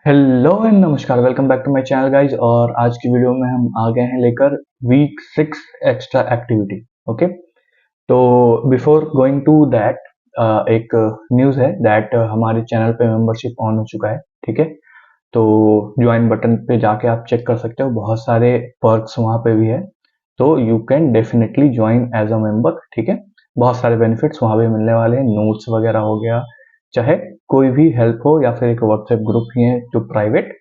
Hello and नमस्कार, welcome back to my channel guys. और आज की वीडियो में हम आ गए हैं लेकर वीक 6 एक्स्ट्रा एक्टिविटी। ओके, तो बिफोर गोइंग टू दैट एक न्यूज़ है दैट हमारे चैनल पे मेंबरशिप ऑन हो चुका है। ठीक है, तो ज्वाइन बटन पे जाके आप चेक कर सकते हो, बहुत सारे पर्क्स वहाँ पे भी है, तो you can definitely join as a member. ठीक है, बहुत सारे बेनिफिट्स वहाँ पे मिलने वाले हैं, नोट्स वगैरह हो गया, चाहे कोई भी हेल्प हो, या फिर एक व्हाट्सएप ग्रुप ही है जो प्राइवेट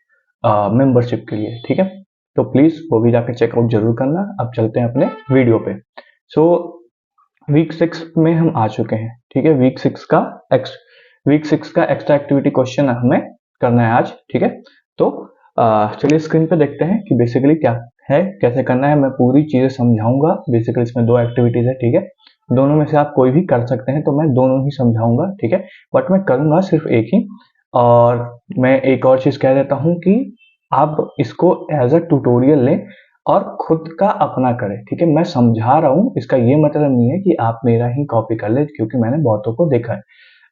मेंबरशिप के लिए। ठीक है, तो प्लीज वो भी जाके चेकआउट जरूर करना। अब चलते हैं अपने वीडियो पे। सो वीक 6 में हम आ चुके हैं। ठीक है, वीक सिक्स का एक्स्ट्रा एक्टिविटी क्वेश्चन हमें करना है आज। ठीक है, तो चलिए स्क्रीन पे देखते हैं कि बेसिकली क्या है, कैसे करना है। मैं पूरी चीजें समझाऊंगा। बेसिकली इसमें दो एक्टिविटीज है। ठीक है, दोनों में से आप कोई भी कर सकते हैं, तो मैं दोनों ही समझाऊंगा। ठीक है, बट मैं करूंगा सिर्फ एक ही। और मैं एक और चीज कह देता हूं कि आप इसको एज अ ट्यूटोरियल लें और खुद का अपना करें। ठीक है, मैं समझा रहा हूं, इसका ये मतलब नहीं है कि आप मेरा ही कॉपी कर ले, क्योंकि मैंने बहुतों को देखा है।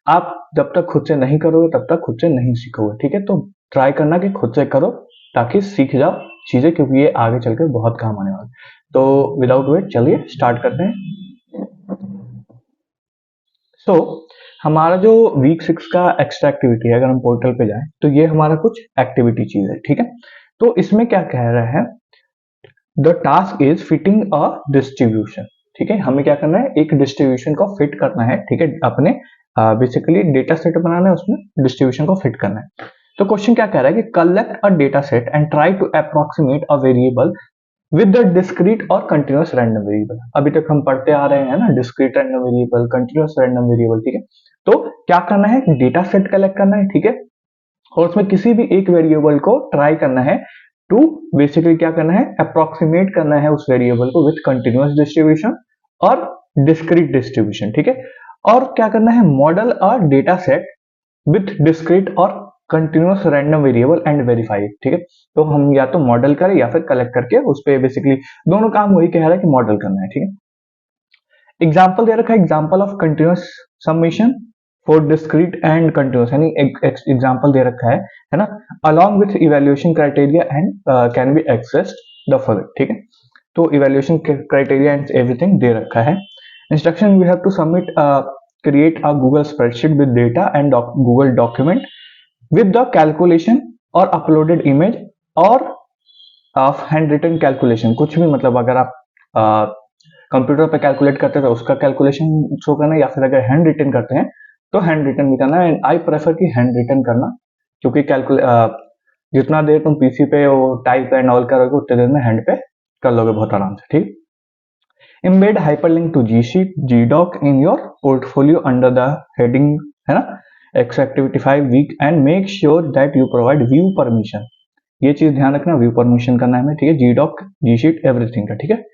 आप जब तक खुद से नहीं करोगे तब तक खुद से नहीं सीखोगे। ठीक है, तो ट्राई करना कि खुद से करो ताकि सीख जाओ चीजें, क्योंकि ये आगे चलकर बहुत काम आने वाला है। तो विदाउट वेट चलिए स्टार्ट करते हैं। सो हमारा जो वीक 6 का एक्स्ट्रा एक्टिविटी है, अगर हम पोर्टल पे जाएं तो ये हमारा कुछ एक्टिविटी चीज है। ठीक है, तो इसमें क्या कह रहा है, the task is fitting a distribution. ठीक है, हमें क्या करना है, एक डिस्ट्रीब्यूशन को फिट करना है। ठीक है, अपने बेसिकली डेटा सेट बनाना है, उसमें डिस्ट्रीब्यूशन को फिट करना है। तो क्वेश्चन क्या कह रहा है कि collect a data set and try to approximate a variable with the discrete और कंटिन्यूअस रैंडम वेरिएबल। अभी तक हम पढ़ते आ रहे हैं ना, discrete random variable, continuous random variable. ठीक है, तो क्या करना है, डेटा सेट कलेक्ट करना है। ठीक है, और उसमें किसी भी एक वेरिएबल को ट्राई करना है टू बेसिकली क्या करना है, अप्रोक्सीमेट करना है उस वेरिएबल को विथ कंटिन्यूअस डिस्ट्रीब्यूशन और डिस्क्रीट डिस्ट्रीब्यूशन। ठीक है, और क्या करना है, model a data set with discrete और continuous random variable and verify. ठीक है, तो हम या तो मॉडल करें या फिर कलेक्ट करके उस पर बेसिकली दोनों काम वही कह रहा है कि मॉडल करना है। ठीक है, एग्जाम्पल दे रखा है, example of continuous submission for discrete and continuous, यानी एग्जाम्पल दे रखा है ना, along with evaluation criteria and can be accessed the following. ठीक है, तो इवेल्युएशन क्राइटेरिया एंड एवरीथिंग दे रखा है। Instruction, we have to submit create a Google spreadsheet with data and Google document with the calculation और uploaded image और hand written calculation. कुछ भी मतलब, अगर आप कंप्यूटर पे कैलकुलेट करते हैं तो उसका कैलकुलेशन शो करना है, या फिर अगर हैंड रिटन करते हैं तो हैंड रिटन भी करना है। एंड आई प्रेफर कि हैंड रिटन करना, क्योंकि जितना देर तुम पीसी पे वो टाइप एंड ऑल करोगे उतने देर में हैंड पे कर लोगे बहुत आराम से। ठीक, embed hyperlink to G Sheet, GDoc in your portfolio under the heading, है ना, X activity 5 week and make sure that you provide view permission। ये चीज ध्यान रखना, व्यू परमिशन करना है हमें। ठीक है, GDoc, G Sheet, एवरीथिंग का। ठीक है,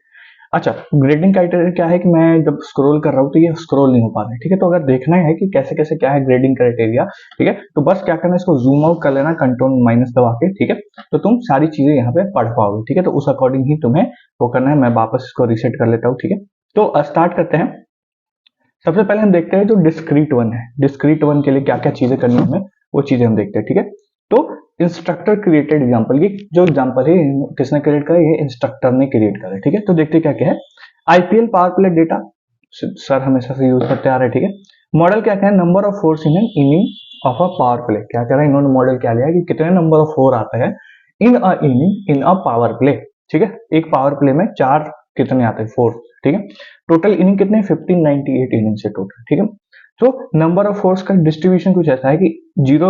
अच्छा, ग्रेडिंग क्राइटेरिया क्या है कि मैं जब स्क्रॉल कर रहा हूँ तो ये स्क्रॉल नहीं हो पा रहा है। ठीक है, तो अगर देखना है कि कैसे कैसे क्या है ग्रेडिंग क्राइटेरिया, ठीक है, तो बस क्या करना है, इसको जूम आउट कर लेना कंट्रोल माइनस दबा के। ठीक है, तो तुम सारी चीजें यहाँ पे पढ़ पाओगे। ठीक है, तो उस अकॉर्डिंग ही तुम्हें वो करना है। मैं वापस इसको रिसेट कर लेता हूँ। ठीक है, तो स्टार्ट करते हैं। सबसे पहले हम देखते हैं जो डिस्क्रीट वन है, डिस्क्रीट वन के लिए क्या क्या चीजें करनी है हमें, वो चीजें हम देखते हैं। ठीक है, तो इंस्ट्रक्टर क्रिएटेड एग्जांपल, ये जो एग्जांपल है किसने क्रिएट करा, ये इंस्ट्रक्टर ने क्रिएट करा है। ठीक है, तो देखते हैं क्या क्या है। IPL power play data, sir हमेशा से यूज करते आ रहे हैं। ठीक है, मॉडल क्या क्या है, number of force in an inning of a power play. क्या कह रहा है, इन्होंने मॉडल क्या लिया कि कितने नंबर ऑफ फोर आता है in a inning in a power play. ठीक है, एक पावर प्ले में चार कितने आते हैं, फोर। ठीक है, टोटल इनिंग कितने, 1598 इनिंग से टोटल। ठीक है, तो नंबर ऑफ फोर्स का डिस्ट्रीब्यूशन कुछ ऐसा है कि जीरो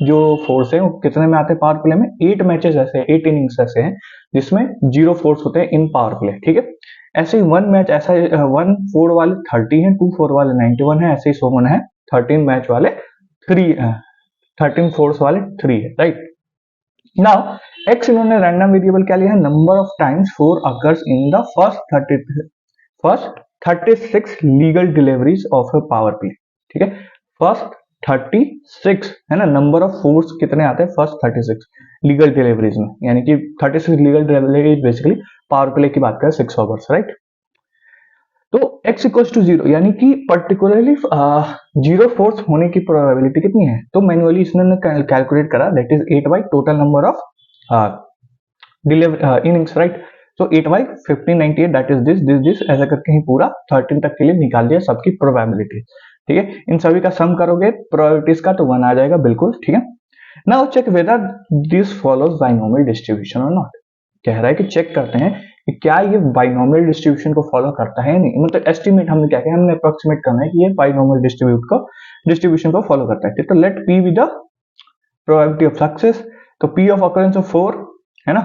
जो फोर्स है वो कितने में आते हैं पावर प्ले में, 8 मैचेस ऐसे हैं, 8 इनिंग्स ऐसे हैं जिसमें जीरो फोर्स होते हैं इन पावर प्ले। ठीक है, ऐसे ही वन मैच ऐसा, 1 4 वाले 30 है, 2 4 वाले 91 है, ऐसे ही सो वन है 13 मैच वाले 13 फोर्स वाले 3 है। राइट, नाउ एक्स इन्होंने रैंडम वेरिएबल क्या लिया है, number of times four occurs in the first 36 legal deliveries of A power play. ठीक है, फर्स्ट 36 है ना, नंबर ऑफ फोर्स कितने आते हैं फर्स्ट 36 लीगल डिलीवरीज में, यानी कि 36 legal deliveries basically power play की बात करें 6 ओवर्स। राइट, तो x इक्वल टू 0 यानी कि पर्टिकुलरली जीरो फोर्स होने की प्रोबेबिलिटी कितनी है, तो मैनुअली इसने कैलकुलेट करा, that is 8 by total number of innings, right. तो 8 बाई 1598 दैट इज दिस ऐसा करके ही पूरा 13 तक के लिए निकाल दिया सबकी प्रोबेबिलिटी, ठीक है। इन सभी का सम करोगे प्रोबेबिलिटीज का तो 1 आ जाएगा बिल्कुल, ठीक है। Now check whether this follows binomial distribution और नॉट। कह रहा है कि चेक करते हैं कि क्या ये बाइनोमियल डिस्ट्रीब्यूशन को फॉलो करता है या नहीं, मतलब एस्टिमेट हमने क्या किया, हमने अप्रोक्सीमेट करना है कि ये बाइनोमियल डिस्ट्रीब्यूशन को फॉलो करता है। तो let P with the probability of success, तो पी ऑफ अकरेंस ऑफ 4 है ना,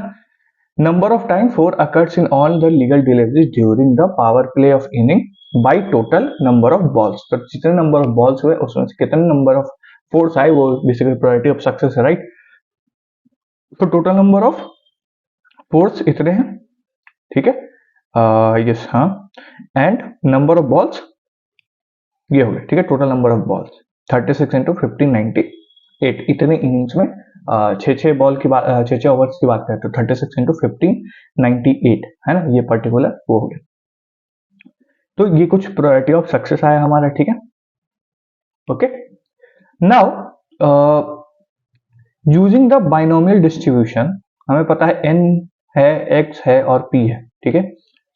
number of time 4 occurs in all the legal deliveries during the power play of inning by total number of balls, तो जितने number of balls हुए उसमें से कितने number of force आए वो बेसिकली प्रोबेबिलिटी ऑफ सक्सेस है, राइट। तो टोटल नंबर ऑफ फोर्स इतने हैं, ठीक है, यस हाँ, एंड नंबर ऑफ बॉल्स ये हो गए, ठीक है। Total number of balls 36 into 1598, इतने इनिंग्स में छह बॉल की बात, छह ओवर्स की बात करें तो 36 इंटू 1598 है ना, ये पर्टिकुलर वो हो गया। तो ये कुछ प्रोबेबिलिटी ऑफ सक्सेस आया हमारा, ठीक है, okay. Now using the binomial distribution, हमें पता है n है, x है और p है, ठीक है।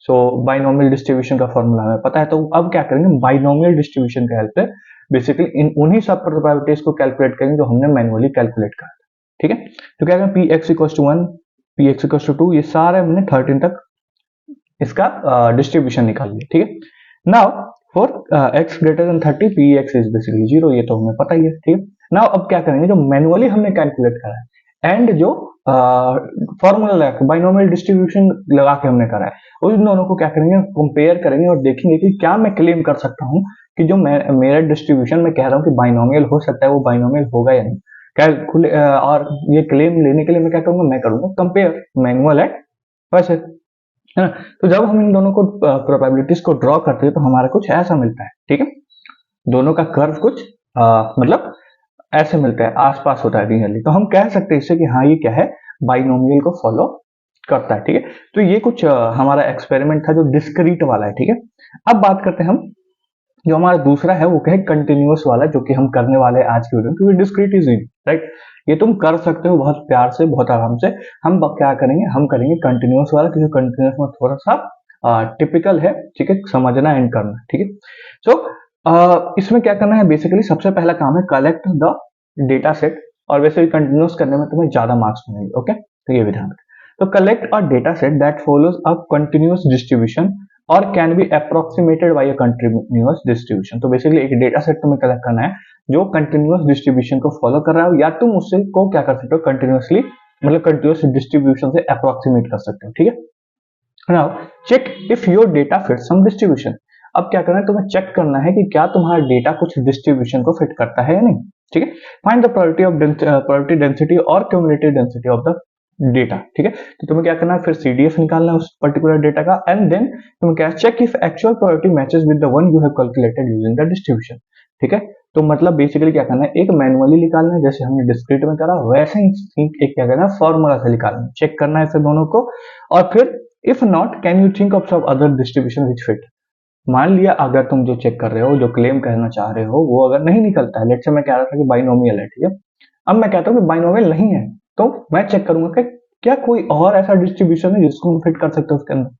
सो बाइनोमियल डिस्ट्रीब्यूशन का फॉर्मूला हमें पता है, तो अब क्या करेंगे, बाइनोमियल डिस्ट्रीब्यूशन की हेल्प से बेसिकली इन उन्हीं सब प्रोबेबिलिटीज को कैलकुलेट करेंगे जो हमने मैनुअली कैलकुलेट करा, ठीक है। तो क्या करें, P X equal to 1, P X equal to 2, ये सारे हमने 13 तक इसका डिस्ट्रीब्यूशन निकाल लिया, ठीक है। Now for x greater than 30 P x is basically 0, ये तो हमें पता ही है, ठीक है। नाउ अब क्या करेंगे, जो मैनुअली हमने कैलकुलेट करा है एंड जो फॉर्मूला लगा बाइनोमियल डिस्ट्रीब्यूशन लगा के हमने करा है, उन दोनों को क्या करेंगे, कंपेयर करेंगे और देखेंगे कि क्या मैं क्लेम कर सकता हूँ कि जो मेरा डिस्ट्रीब्यूशन में कह रहा हूँ कि बाइनोमियल हो सकता है, वो बाइनोमियल होगा या नहीं। और ये क्लेम लेने के लिए मैं क्या करूंगा, मैं करूंगा कंपेयर मैनुअल एंड वैसे, है ना। तो जब हम इन दोनों को प्रोबेबिलिटीज को ड्रॉ करते हैं तो हमारा कुछ ऐसा मिलता है, ठीक है। दोनों का कर्व कुछ मतलब ऐसे मिलता है, आसपास होता है रियली, तो हम कह सकते हैं इससे कि हाँ ये क्या है, बाइनोमियल को फॉलो करता है, ठीक है। तो ये कुछ हमारा एक्सपेरिमेंट था जो डिस्क्रीट वाला है, ठीक है। अब बात करते हैं हम जो हमारा दूसरा है वो क्या है, कंटिन्यूअस वाला, जो कि हम करने वाले हैं आज की वीडियो में, क्योंकि डिस्क्रीट इज इजी, राइट। ये तुम कर सकते हो बहुत प्यार से, बहुत आराम से। हम क्या करेंगे, हम करेंगे कंटिन्यूअस वाला, क्योंकि कंटिन्यूअस में थोड़ा सा टिपिकल है, ठीक है, समझना एंड करना, ठीक है। सो इसमें क्या करना है, बेसिकली सबसे पहला काम है कलेक्ट द डेटा सेट, और वैसे भी कंटिन्यूअस करने में तुम्हें ज्यादा मार्क्स मिलेंगे, ओके। तो ये भी ध्यान रखें। तो collect a data set that follows a continuous distribution और can be approximated by a continuous distribution. तो बेसिकली एक डेटा सेट तुम्हें कलेक्ट करना है जो कंटिन्यूअस डिस्ट्रीब्यूशन को फॉलो कर रहा हो, या तुम उससे को क्या कर सकते हो, कंटिन्यूअसली मतलब कंटिन्यूअस डिस्ट्रीब्यूशन से अप्रोक्सीमेट कर सकते हो, ठीक है। Now check if your data fit some distribution. अब क्या करना है, तुम्हें चेक करना है कि क्या तुम्हारा डेटा कुछ डिस्ट्रीब्यूशन को फिट करता है या नहीं, ठीक है। फाइंड द प्रोबेबिलिटी डेंसिटी और cumulative density of the data, ठीक है। तो तुम्हें क्या करना है, फिर सीडीएफ निकालना है उस पर्टिकुलर डेटा का, एंड देन तुम्हें क्या check if actual probability matches with the one you have calculated using the distribution, ठीक है। तो मतलब बेसिकली क्या करना है, एक मैनुअली निकालना है जैसे हमने डिस्क्रीट में करा, वैसे ही एक क्या करना है, फॉर्मूला से निकालना है, चेक करना है फिर दोनों को, और फिर if not can you think of some other distribution which fit. मान लिया अगर तुम जो चेक कर रहे हो, जो क्लेम करना चाह रहे हो, वो अगर नहीं निकलता है, लेट से मैं कह रहा था कि बाइनोमियल है, ठीक है, अब मैं कहता हूँ कि बाइनोमियल नहीं है, तो मैं चेक करूंगा कि क्या कोई और ऐसा डिस्ट्रीब्यूशन है जिसको फिट कर सकते हो उसके अंदर,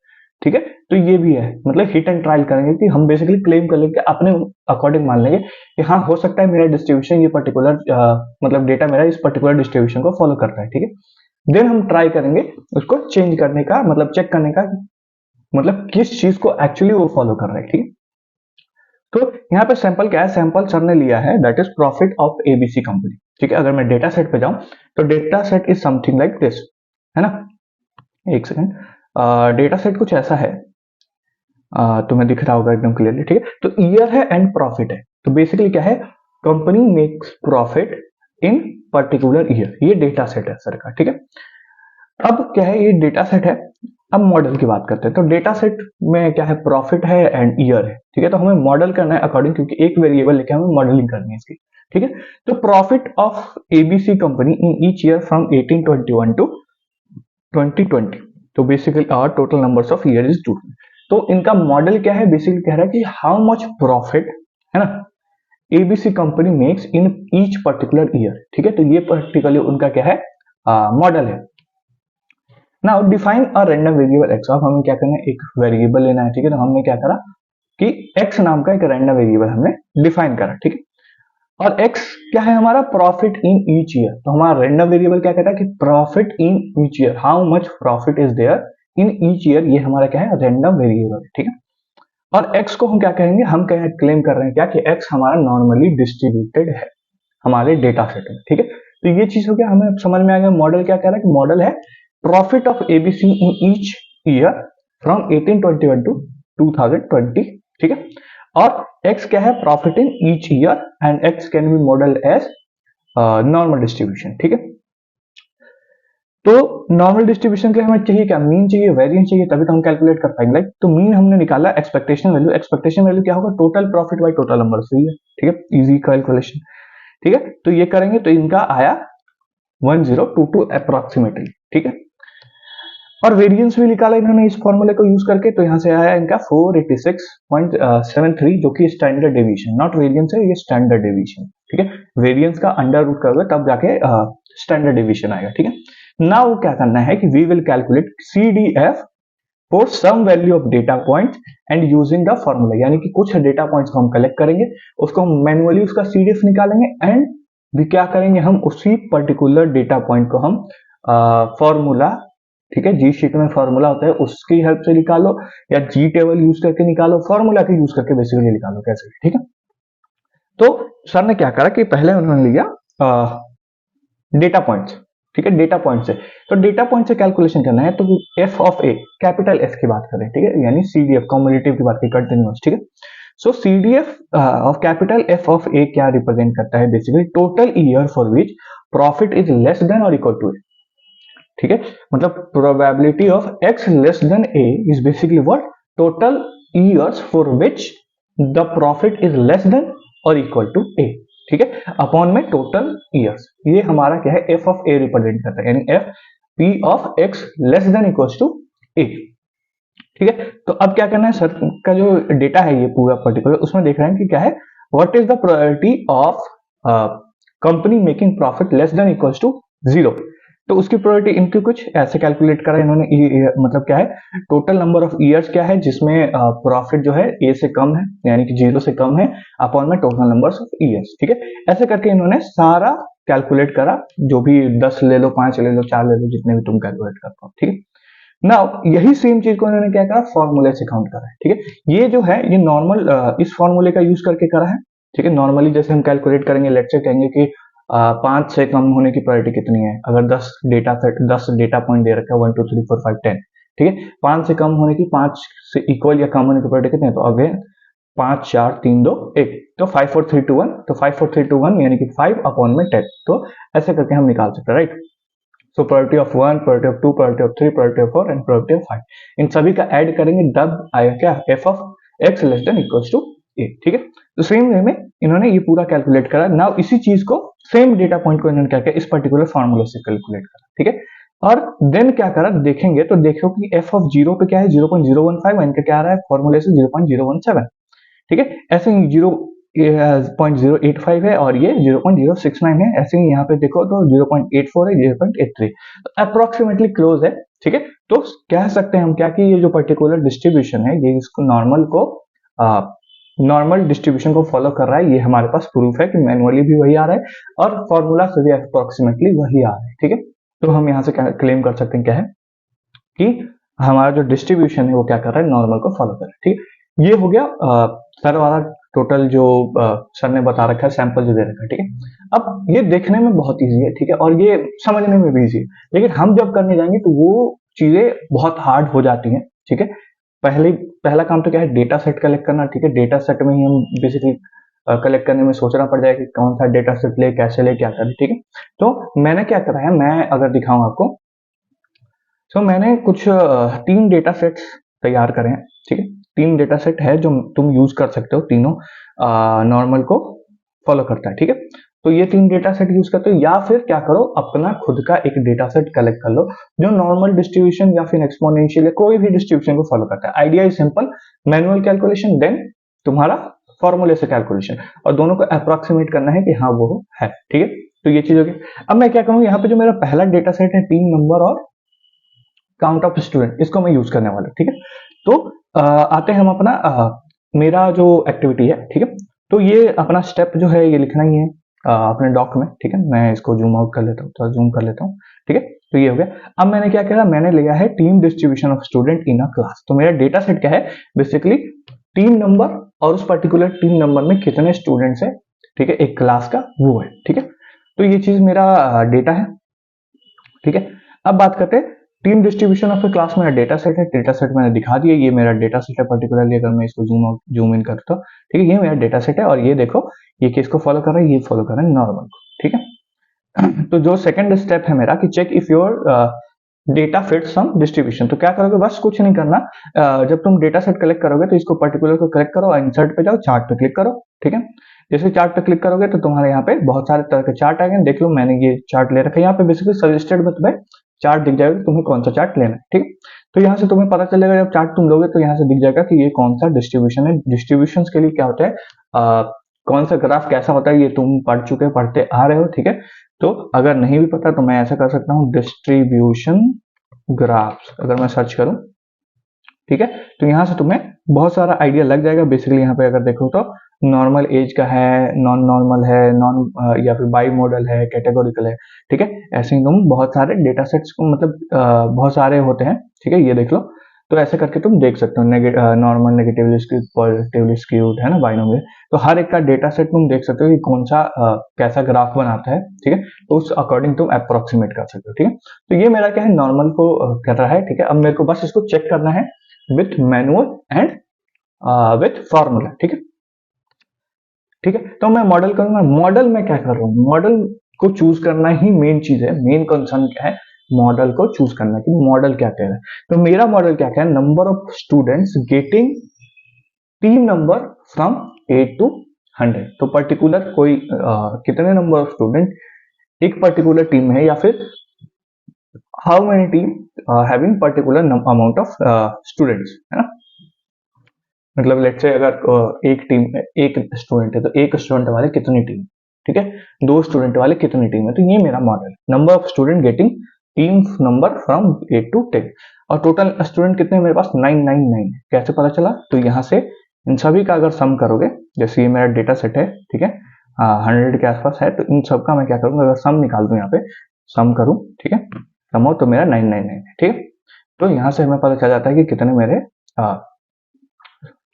ठीक है। तो ये भी है, मतलब हिट एंड ट्रायल करेंगे कि हम बेसिकली क्लेम कर लेंगे, अपने अकॉर्डिंग मान लेंगे कि हाँ हो सकता है मेरा डिस्ट्रीब्यूशन ये पर्टिकुलर मतलब डेटा मेरा इस पर्टिकुलर डिस्ट्रीब्यूशन को फॉलो करता है, ठीक है। देन हम ट्राई करेंगे उसको चेंज करने का, मतलब चेक करने का, मतलब किस चीज को एक्चुअली वो फॉलो कर रहा है, ठीक है। तो यहाँ पे सैंपल क्या है, सैंपल सर ने लिया है that is profit of ABC company, ठीक है। अगर मैं डेटा सेट पे जाऊं तो data set is something like this, है ना। एक सेकंड, डेटा सेट कुछ ऐसा है, तुम्हें दिख रहा होगा एकदम क्लियरली, ठीक है। तो ईयर है एंड प्रॉफिट है, तो बेसिकली क्या है, company makes profit in particular year, ये डेटा सेट है सर का, ठीक है। अब क्या है, ये डेटा सेट है। अब मॉडल की बात करते हैं, तो डेटा सेट में क्या है, प्रॉफिट है एंड ईयर है, ठीक है। तो हमें मॉडल करना है अकॉर्डिंग, क्योंकि एक वेरिएबल लेके हमें मॉडलिंग करनी है इसकी, ठीक है। तो profit of ABC company in each year from 1821 to 2020, तो basically our total numbers of year is 2। तो इनका मॉडल क्या है, बेसिकली कह रहा है कि हाउ मच प्रॉफिट, है ना, ABC company makes in each particular year. ठीक है, तो ये पर्टिकुलर उनका क्या है, मॉडल है। Now define a random variable x. अब हमें क्या करना है, एक वेरिएबल लेना है। ठीक है, तो हमने क्या करा कि एक्स नाम का एक रैंडम वेरिएबल हमने डिफाइन करा। ठीक है, और एक्स क्या है हमारा, प्रॉफिट इन ईच ईयर। तो हमारा रैंडम वेरिएबल क्या कहता है कि profit in each year, how much profit is there in each year, ये हमारा क्या है, रैंडम वेरिएबल। ठीक है, और एक्स को हम क्या कहेंगे, हम कहें क्लेम कर रहे हैं क्या कि एक्स हमारा नॉर्मली डिस्ट्रीब्यूटेड है हमारे डेटा सेट में। ठीक है, तो ये चीज हो गया, हमें समझ में आ गया मॉडल क्या कह रहा है कि मॉडल है profit of ABC in each year from 1821 to 2020। ठीक है, और एक्स क्या है, profit in each year, and X can be model as normal distribution. ठीक है, तो नॉर्मल डिस्ट्रीब्यूशन के लिए हमें चाहिए क्या, मीन चाहिए, वेरिएंस चाहिए, तभी तो हम कैलकुलेट कर पाएंगे। लाइक तो मीन हमने निकाला एक्सपेक्टेशन वैल्यू, एक्सपेक्टेशन वैल्यू क्या होगा, total profit by total number, सही है। ठीक है, इजी कैलकुलेशन। ठीक है, तो ये करेंगे तो इनका आया 1022 अप्रोक्सीमेटली। ठीक है, और वेरिएंस भी निकाला इन्होंने इस फॉर्मूले को यूज करके, तो यहां से आया इनका 486.73, जो कि स्टैंडर्ड डेविएशन, नॉट वेरिएंस है, ये स्टैंडर्ड डेविएशन। ठीक है, वेरिएंस का अंडर रूट करोगे तब जाके स्टैंडर्ड डेविएशन आएगा। ठीक है, नाउ क्या करना है कि we will calculate CDF for some value of data point and using the formula, यानी कि कुछ डेटा पॉइंट्स को हम कलेक्ट करेंगे, उसको हम मैनुअली उसका CDF निकालेंगे, एंड भी क्या करेंगे, हम उसी पर्टिकुलर डेटा पॉइंट को हम फॉर्मूला, ठीक है, जी शीट में फॉर्मूला होता है उसकी हेल्प से निकालो, या जी टेबल यूज करके निकालो, फॉर्मूला के यूज करके बेसिकली निकालो कैसे। ठीक है, तो सर ने क्या करा कि पहले उन्होंने लिया डेटा पॉइंट्स। ठीक है, डेटा पॉइंट से, तो डेटा पॉइंट से कैलकुलेशन करना है, तो F of A, capital F की बात करें। ठीक है, यानी CDF कम्युलेटिव की बात की, कंटिन्यूअस। ठीक है, so CDF of capital F of A क्या रिप्रेजेंट करता है, basically total year for which profit is less than और इक्वल टू ए। ठीक है, मतलब probability of X less than A is basically what, total years for which the profit is less than और equal to A. ठीक है, upon में total years, ये हमारा क्या है, एफ ऑफ ए रिप्रेजेंट करता है, यानी F P of X less than equal to A. ठीक है, तो अब क्या करना है, सर का जो डेटा है ये पूरा पर्टिकुलर, उसमें देख रहे हैं कि क्या है, what is the probability of company making profit less than equal to 0। तो उसकी प्रोबेबिलिटी इनकी कुछ ऐसे कैलकुलेट करा इन्होंने, मतलब क्या है, टोटल नंबर ऑफ ईयर्स क्या है जिसमें प्रॉफिट जो है ए से कम है, यानी कि 0 से कम है, अपॉन में टोटल नंबर ऑफ ईयर्स। ठीक है, ऐसे करके इन्होंने सारा कैलकुलेट करा, जो भी 10 ले लो, 5 ले लो, 4 ले लो, जितने भी तुम कैलकुलेट कर पाओ। ठीक है, नाउ यही सेम चीज को इन्होंने क्या करा, फॉर्मूले से काउंट करा है। ठीक है, ये जो है ये नॉर्मल इस फॉर्मूले का यूज करके करा है। ठीक है, नॉर्मली जैसे हम कैलकुलेट करेंगे, लेट्स से कहेंगे कि 5 से कम होने की प्रोबेबिलिटी कितनी है, अगर 10 डेटा सेट 10 डेटा पॉइंट दे रखा है, 1 2 3 4 5 10। ठीक है, 5 से कम होने की, 5 से इक्वल या कम होने की प्रोबेबिलिटी कितनी है, तो अगेन 5 4 3 2 1, तो 5 4 3 2 1, तो 5 4 3 2 1 यानी कि 5 अपॉन में 10। तो ऐसे करके हम निकाल सकते हैं, right. So probability of 1, probability of 2, probability of 3, probability of 4 and probability of 5, इन सभी का ऐड करेंगे, तब आएगा क्या, F of X less than equal to A. ठीक है, तो सेम वे में इन्होंने ये पूरा कैलकुलेट करा। नाउ इसी चीज को, सेम डेटा पॉइंट को इन्होंने क्या किया, इस पर्टिकुलर फॉर्मूले से कैलकुलेट करा। ठीक है, और देन क्या करा, देखेंगे तो देखो कि एफ ऑफ 0 पे क्या है, 0.015, इनका क्या आ रहा है फॉर्मूले से 0.017। ठीक है, ऐसे ही 0.085 है और ये 0.069 है, ऐसे ही यहाँ पे देखो तो 0.84 है, 0.83, तो अप्रोक्सीमेटली क्लोज है। ठीक है, तो कह सकते हैं हम क्या कि ये जो पर्टिकुलर डिस्ट्रीब्यूशन है, ये इसको नॉर्मल डिस्ट्रीब्यूशन को फॉलो कर रहा है। ये हमारे पास प्रूफ है कि मैनुअली भी वही आ रहा है और फॉर्मूला से भी अप्रोक्सीमेटली वही आ रहा है। ठीक है, तो हम यहाँ से क्लेम कर सकते हैं क्या है कि हमारा जो डिस्ट्रीब्यूशन है वो क्या कर रहा है, नॉर्मल को फॉलो कर रहा है। ठीक है, ये हो गया सर वाला टोटल जो सर ने बता रखा है, सैंपल जो दे रखा है। ठीक है, अब ये देखने में बहुत इजी है, ठीक है, और ये समझने में भी इजी है, लेकिन हम जब करने जाएंगे तो वो चीजें बहुत हार्ड हो जाती हैं। ठीक है, पहला काम तो क्या है, डेटा सेट कलेक्ट करना। ठीक है, डेटा सेट में ही हम बेसिकली कलेक्ट करने में सोचना पड़ जाएगा कि कौन सा डेटा सेट ले, कैसे ले, क्या करें। ठीक है, तो मैंने क्या करा है, मैं अगर दिखाऊं आपको, तो मैंने कुछ 3 डेटा सेट्स तैयार करे हैं। ठीक है, 3 डेटा सेट है जो तुम यूज कर सकते हो, तीनों नॉर्मल को फॉलो करता है। ठीक है, तो ये 3 डेटा सेट यूज करते हो, या फिर क्या करो अपना खुद का एक डेटा सेट कलेक्ट कर लो जो नॉर्मल डिस्ट्रीब्यूशन या फिर एक्सपोनेंशियल या कोई भी डिस्ट्रीब्यूशन को फॉलो करता है। Idea is simple, manual calculation then तुम्हारा फॉर्मूले से कैलकुलेशन, और दोनों को अप्रोक्सीमेट करना है कि हाँ वो है, ठीक है। तो ये चीज होगी। अब मैं क्या करूँ, यहाँ पे जो मेरा पहला डेटा सेट है टीम नंबर और काउंट ऑफ स्टूडेंट, इसको मैं यूज करने वाला हूँ, ठीक है। तो आते हैं हम अपना मेरा जो एक्टिविटी है, ठीक है। तो ये अपना स्टेप जो है ये लिखना ही है अपने डॉक में, ठीक है। मैं इसको जूम आउट कर लेता हूँ, थोड़ा जूम कर लेता हूँ, ठीक है। तो ये हो गया। अब मैंने क्या किया, मैंने लिया है team distribution of student in a class. तो मेरा डेटा सेट क्या है, बेसिकली टीम नंबर और उस पर्टिकुलर टीम नंबर में कितने स्टूडेंट्स है, ठीक है, एक क्लास का वो है, ठीक है। तो ये चीज मेरा डेटा है, ठीक है। अब बात करते हैं team distribution of A class. मेरा डेटा सेट है, डेटा सेट मैंने दिखा दिया, ये मेरा डेटा सेट है पर्टिकुलरली। अगर मैं इसको जूम आउट जूम इन करता हूँ, ठीक है, ये मेरा डेटा सेट है। और ये देखो ये किसको फॉलो कर रहा है, ये फॉलो कर रहा है नॉर्मल को, ठीक है। तो जो सेकंड स्टेप है मेरा कि check if your data fit some distribution. तो क्या करोगे, बस कुछ नहीं करना। जब तुम डेटा सेट कलेक्ट करोगे तो इसको पर्टिकुलर को कलेक्ट करो, इंसर्ट पे जाओ, चार्ट पे क्लिक करो, ठीक है। जैसे चार्ट पे क्लिक करोगे तो तुम्हारे यहाँ पे बहुत सारे तरह के चार्ट आएंगे। देख लो मैंने ये चार्ट ले रखा है, यहाँ पे बेसिकली सजेस्टेड में तुम्हें चार्ट दिख जाएगा तुम्हें कौन सा चार्ट लेना है, ठीक है। तो यहाँ से तुम्हें पता चलेगा, जब चार्ट तुम लोगे तो यहाँ से दिख जाएगा कि ये कौन सा डिस्ट्रीब्यूशन है। डिस्ट्रीब्यूशन के लिए क्या होता है, कौन सा ग्राफ कैसा होता है, ये तुम पढ़ चुके पढ़ते आ रहे हो, ठीक है। तो अगर नहीं भी पता तो मैं ऐसा कर सकता हूँ, डिस्ट्रीब्यूशन ग्राफ्स अगर मैं सर्च करूं, ठीक है, तो यहां से तुम्हें बहुत सारा आइडिया लग जाएगा। बेसिकली यहाँ पे अगर देखो तो नॉर्मल एज का है, नॉन नॉर्मल है, नॉन या फिर बाई मॉडल है, कैटेगोरिकल है, ठीक है। ऐसे ही तुम बहुत सारे डेटा सेट्स को मतलब बहुत सारे होते हैं, ठीक है, ये देख लो। तो ऐसे करके तुम देख सकते हो, normal, negatively skewed, positively skewed, है ना, बाइनोमियल। तो हर एक का डेटा सेट तुम देख सकते हो कि कौन सा कैसा ग्राफ बनाता है, ठीक है। तो उस अकॉर्डिंग तुम अप्रोक्सीमेट कर सकते हो, ठीक है। तो ये मेरा क्या है, नॉर्मल को कर रहा है, ठीक है। अब मेरे को बस इसको चेक करना है with manual and with formula, ठीक है, ठीक है। तो मैं मॉडल करूंगा। मॉडल में क्या कर रहा हूँ, मॉडल को चूज करना ही मेन चीज है। मेन कंसर्न क्या है, मॉडल को चूज करना कि मॉडल क्या कह रहा है। तो मेरा मॉडल क्या कह रहा है, number of students getting team number from 8 to 100। तो पर्टिकुलर कोई कितने नंबर ऑफ स्टूडेंट एक पर्टिकुलर टीम है, या फिर how many team having particular amount of students, है ना। मतलब लेट्स से अगर एक टीम एक स्टूडेंट है तो एक स्टूडेंट वाले कितनी टीम, ठीक है, दो स्टूडेंट वाले कितनी टीम है। तो ये मेरा model, number of student getting team number from 8 to 10। और टोटल स्टूडेंट कितने मेरे पास 999 है। कैसे पता चला, तो यहाँ से इन सभी का अगर सम करोगे, जैसे ये मेरा डेटा सेट है, ठीक है, 100 के आसपास है, तो इन सब का मैं क्या करूंगा, अगर सम निकाल दूं, यहाँ पे सम करूं, ठीक है, सम हो तो मेरा 999 है, ठीक है। तो यहाँ से हमें पता चल जाता है कि कितने मेरे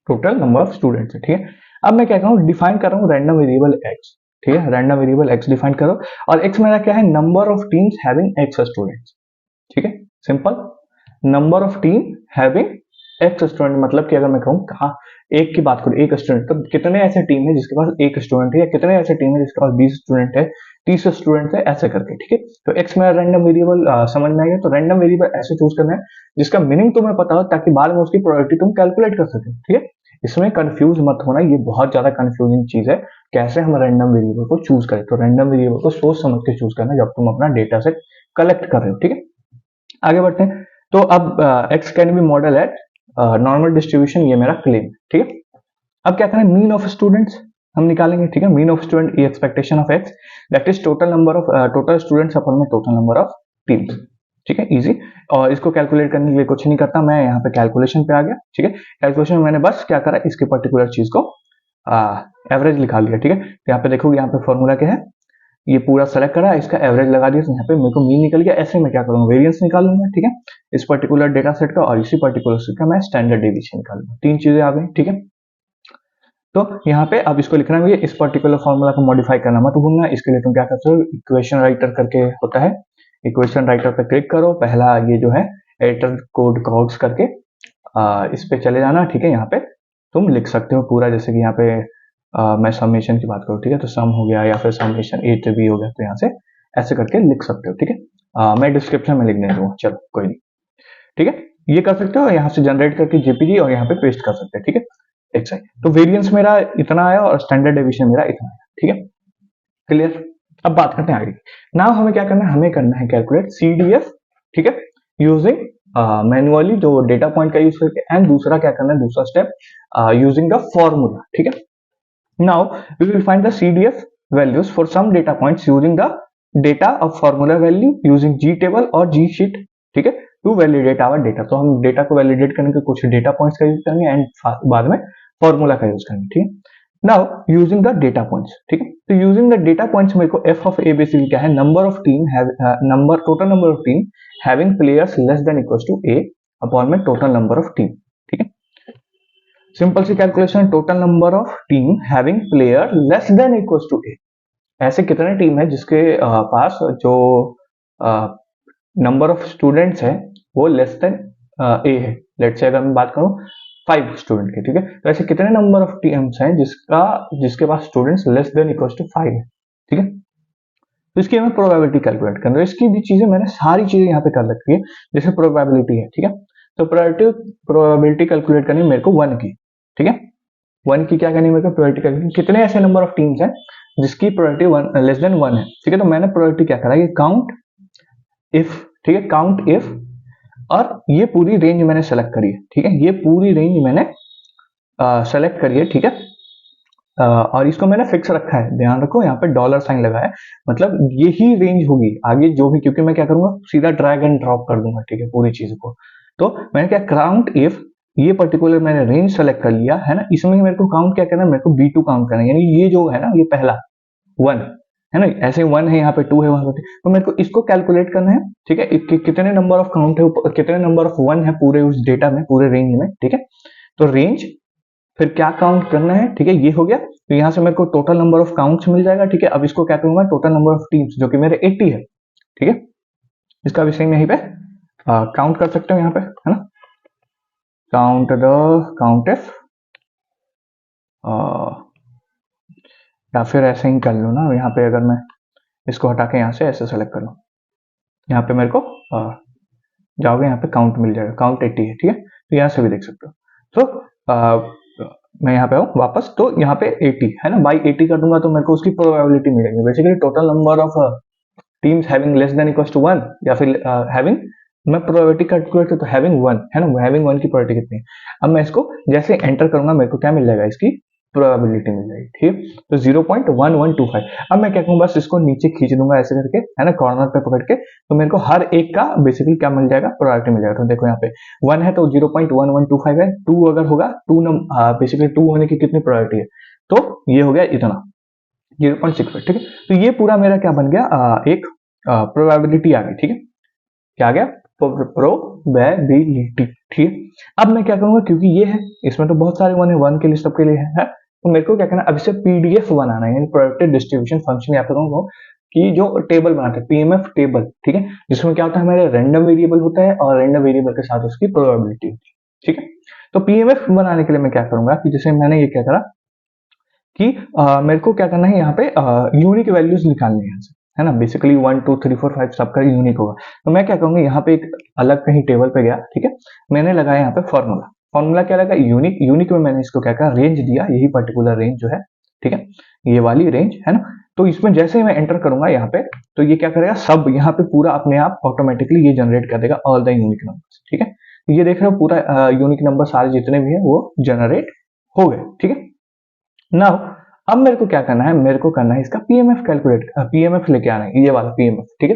टोटल नंबर ऑफ स्टूडेंट्स है, ठीक है। अब मैं क्या कहूँ, डिफाइन कर रहा हूँ रैंडम वेरिएबल एक्स, ठीक है, रैंडम वेरिएबल एक्स डिफाइन करो। और एक्स मेरा क्या है, number of teams having x students, ठीक है, simple. Number of team having x student, मतलब कि अगर मैं कहूँ कहा एक की बात करूँ, एक स्टूडेंट, तो कितने ऐसे टीम है जिसके पास एक स्टूडेंट है, या कितने ऐसे टीम है जिसके पास 20 स्टूडेंट है, 30 स्टूडेंट है, ऐसे करके, ठीक है। तो एक्स मेरा रैंडम वेरिएबल समझ में आ गया। तो रैंडम वेरिएबल ऐसे चूज करना है जिसका मीनिंग तुम्हें पता हो, ताकि बाद में उसकी प्रोबेबिलिटी तुम कैलकुलेट कर सके, ठीक है। इसमें कंफ्यूज मत होना, ये बहुत ज्यादा कंफ्यूजिंग चीज है कैसे हम रैंडम वेरिएबल को चूज करें। तो रैंडम वेरिएबल को सोच समझ के चूज करना जब तुम अपना डेटा सेट कलेक्ट कर रहे हो, ठीक है। आगे बढ़ते हैं। तो अब x can be model eight normal distribution, ये मेरा क्लेम, ठीक है। अब क्या करें, मीन ऑफ स्टूडेंट्स हम निकालेंगे, ठीक है। Mean of student E expectation of X, that is total number of total students upon में टोटल नंबर ऑफ टीम्स, ठीक है, इजी। और इसको कैलकुलेट करने के लिए कुछ नहीं करता, मैं यहाँ पे कैलकुलेशन पे आ गया, ठीक है। कैलकुलेशन में मैंने बस क्या करा, इसके पर्टिकुलर चीज को एवरेज लिखा लिया, ठीक है। तो यहाँ पे देखोगे, यहाँ पे फॉर्मूला क्या है, ये पूरा सेलेक्ट करा, इसका एवरेज लगा दिया, तो यहाँ पे मेरे को मीन निकल गया। ऐसे में क्या करूंगा, वेरिएंस निकालूंगा, ठीक है, इस पर्टिकुलर डेटा सेट का, और इसी पर्टिकुलर सेट का मैं स्टैंडर्ड डेविएशन निकालूंगा। तीन चीजें आ गई, ठीक है। तो यहाँ पे अब इसको लिखना है, इस पर्टिकुलर फॉर्मूला को मॉडिफाई करना मत भूलना। इसके लिए तुम क्या करते हो, इक्वेशन राइटर करके होता है, इक्वेशन राइटर पे क्लिक करो, पहला ये जो है एडिटर कोड कॉल्स करके इस पे चले जाना, ठीक है। यहाँ पे तुम लिख सकते हो पूरा, जैसे कि यहाँ पे मैं समेशन की बात करूँ, ठीक है, तो सम हो गया, या फिर समेशन ए टू बी हो गया, तो यहाँ से ऐसे करके लिख सकते हो, ठीक है। मैं डिस्क्रिप्शन में लिखने दूंगा, चलो कोई नहीं, ठीक है। ये कर सकते हो, यहाँ से जनरेट करके जेपीजी और यहाँ पे पेस्ट कर सकते हैं, ठीक है। एक सेकंड, तो वेरिएंस मेरा इतना आया और स्टैंडर्ड डेविएशन मेरा इतना आया, ठीक है। क्लियर। अब बात करते हैं आगे। नाउ हमें क्या करना है, हमें करना है कैलकुलेट CDF, ठीक है, यूजिंग मैनुअली जो डेटा पॉइंट का यूज करके, एंड दूसरा क्या करना है, दूसरा स्टेप यूजिंग द फॉर्मूला, ठीक है। Now we will find the CDF values for some data points using the data of formula value using G table और G sheet, ठीक है, to validate our data। तो हम डेटा को validate करने के कुछ डेटा पॉइंट्स का यूज करेंगे एंड बाद में फॉर्मूला का यूज करेंगे, ठीक है। Now using the data points, ठीक है, तो यूजिंग द डेटा पॉइंट्स मेरे को एफ ऑफ ए बेसिकली क्या है, number of team number total number of team having players less than equals to A upon में टोटल नंबर ऑफ टीम, ठीक है। सिंपल सी calculation, total number of team having player less than equals to A. ऐसे कितने team है जिसके पास जो number of students है वो लेस देन ए है। लेट्स से अगर मैं बात करूं 5 स्टूडेंट की, ठीक है, तो ऐसे कितने नंबर ऑफ टीम्स हैं जिसके पास students less than equals to 5 है, ठीक है। तो इसकी हमें प्रोबेबिलिटी कैलकुलेट करना है। इसकी भी चीजें मैंने सारी चीजें यहाँ पे कर रखी है, जैसे प्रोबेबिलिटी है, ठीक है, तो प्रोबेबिलिटी कैलकुलेट करनी है मेरे को 1 की, ठीक है। 1 की क्या करनी है मेरे को, प्रोबेबिलिटी कैलकुलेट, कितने ऐसे नंबर ऑफ टीम्स हैं जिसकी प्रोबेबिलिटी 1 लेस देन 1 है, ठीक है। तो मैंने प्रोबेबिलिटी क्या करा, ये काउंट इफ, ठीक है, काउंट इफ, और ये पूरी रेंज मैंने सेलेक्ट करी है, ठीक है, ये पूरी रेंज मैंने सेलेक्ट करी है, ठीक है। और इसको मैंने फिक्स रखा है, ध्यान रखो यहाँ पे डॉलर साइन लगा है, मतलब यही रेंज होगी आगे जो भी, क्योंकि मैं क्या करूंगा सीधा ड्रैग एंड ड्रॉप कर दूंगा, ठीक है, पूरी चीज को। तो मैंने क्या काउंट इफ, ये पर्टिकुलर मैंने रेंज सेलेक्ट कर लिया है ना, इसमें मेरे को काउंट क्या करना है, मेरे को B2 काउंट करना है, यानी ये जो है ना, ये पहला 1 है ना, ऐसे 1 है, यहाँ पे 2 है, वहां पे, तो मेरे को इसको कैलकुलेट करना है, ठीक है, कितने नंबर ऑफ काउंट है, कितने नंबर ऑफ 1 है पूरे उस डेटा में, पूरे रेंज में, ठीक है। तो रेंज फिर क्या काउंट करना है, ठीक है, ये हो गया। तो यहाँ से मेरे को टोटल नंबर ऑफ काउंट्स मिल जाएगा, ठीक है। अब इसको क्या करूंगा, टोटल नंबर ऑफ टीम्स जो कि मेरे 80 है, ठीक है, इसका भी सेम यहीं पे काउंट कर सकते हो यहाँ पे, है ना, काउंट इफ, या फिर ऐसे ही कर लो ना, यहाँ पे अगर मैं इसको हटा के यहाँ से ऐसे सेलेक्ट कर लूँ, यहाँ पे मेरे को जाओगे, यहाँ पे काउंट मिल जाएगा, काउंट 80 है, ठीक है, तो यहाँ से भी देख सकते हो। तो मैं यहाँ पे आऊँ वापस, तो यहाँ पे 80 है ना, बाई 80 कर दूंगा तो मेरे को उसकी प्रोबेबिलिटी मिलेगी, basically total number of teams having less than equals to 1, या फिर हैविंग, मैं प्रोबेबिलिटी कैलकुलेट करता हूँ हैविंग 1 है ना, हैविंग 1 की प्रोबेबिलिटी कितनी है। अब मैं इसको जैसे एंटर करूंगा मेरे को क्या मिल जाएगा, इसकी प्रोबेबिलिटी मिल जाएगी, ठीक, तो 0.1125। अब मैं क्या करूंगा, बस इसको नीचे खींच दूंगा ऐसे करके, है ना, कॉर्नर पे पकड़ के, तो मेरे को हर एक का बेसिकली क्या मिल जाएगा, प्रोबेबिलिटी मिल जाएगा। तो देखो यहाँ पे 1 है तो 0.1125 है, 2 अगर होगा, 2 बेसिकली 2 होने की कितनी प्रोबेबिलिटी है, तो ये हो गया इतना 0.65, ठीक है। तो ये पूरा मेरा क्या बन गया, एक प्रोबेबिलिटी आ गई, ठीक है, क्या आ गया, प्रोबेबिलिटी, ठीक है। अब मैं क्या करूंगा, क्योंकि ये है, इसमें तो बहुत सारे 1 है, 1 के लिए सबके लिए है, तो मेरे को क्या करना, अब इसे PDF बनाना है, यानी प्रोडक्टिव डिस्ट्रीब्यूशन फंक्शन, या फिर कहूँ कि जो टेबल बनाते हैं, PMF टेबल, ठीक है, जिसमें क्या होता है, हमारे रैंडम वेरिएबल होता है और रैंडम वेरिएबल के साथ उसकी प्रोबेबिलिटी होती है, ठीक है। तो PMF बनाने के लिए मैं क्या करूंगा, कि जैसे मैंने ये क्या करा कि मेरे को क्या करना है, यहाँ पे यूनिक वैल्यूज निकालनी है, है ना, बेसिकली 1 2 3 4 5 सबका यूनिक होगा। तो मैं क्या करूंगा, यहाँ पे एक अलग कहीं टेबल पे गया, ठीक है, मैंने लगाया यहाँ पे फॉर्मूला क्या लगा, यूनिक में मैंने इसको क्या करा, रेंज दिया, यही पर्टिकुलर रेंज जो है, ठीक है, ये वाली रेंज है ना। तो इसमें जैसे ही मैं एंटर करूंगा यहाँ पे, तो ये क्या करेगा, सब यहाँ पे पूरा अपने आप ऑटोमेटिकली ये जनरेट कर देगा ऑल द यूनिक नंबर्स, ठीक है। ये देख रहे हो पूरा यूनिक नंबर सारे जितने भी है वो जनरेट हो गए, ठीक है। नाउ अब मेरे को क्या करना है, मेरे को करना है इसका PMF कैलकुलेट, PMF लेके आना है, ये वाला PMF, ठीक